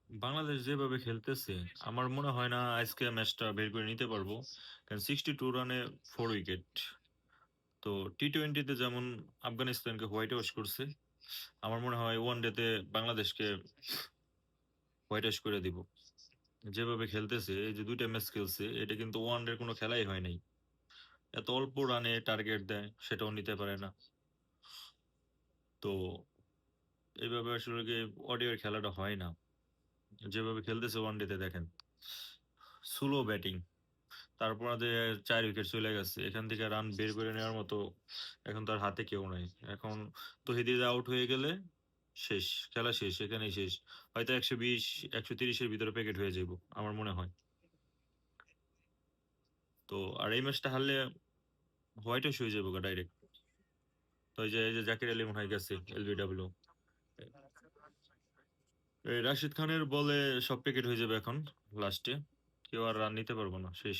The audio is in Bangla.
বাংলাদেশ যেভাবে খেলতেছে আমার মনে হয় না আজকে ম্যাচটা বের করে নিতে পারবো। কারণ 62 রানে 4 উইকেট। তো টি-20-তে যেমন আফগানিস্তানকে হোয়াইট ওয়াশ করছে, আমার মনে হয় ওয়ান ডেতে বাংলাদেশকে হোয়াইট ওয়াশ করে দিব। যেভাবে খেলতেছে, এই যে দুইটা ম্যাচ খেলছে, এটা কিন্তু ওয়ান ডের কোনো খেলাই হয় নাই। এত অল্প রানে টার্গেট দেয়, সেটাও নিতে পারে না। তো এইভাবে আসলে কি ওডিআই খেলাটা হয় না। যেভাবে খেলতেছে ওয়ান ডেতে দেখেন, স্লো ব্যাটিং, তারপর যে 4 উইকেট চলে গেছে, এখান থেকে রান বের করে নেওয়ার মতো এখন তার হাতে কেউ নাই। এখন তহিদি আউট হয়ে গেলে শেষ, খেলা শেষ, এখানেই শেষ। হয়তো 120 130-এর ভিতরে প্যাকেট হয়ে যাবো আমার মনে হয়। তো আর এই ম্যাচটা হারলে হোয়াইট ওয়াশ হয়ে যাবো ডাইরেক্ট। তো এই যে জাকির আলী মনে হয় গেছে এলবিডব্লিউ। এই রাশিদ খানের বলে সব প্যাকেট হয়ে যাবে এখন লাস্টে। কেউ আর রান নিতে পারবো না, শেষ।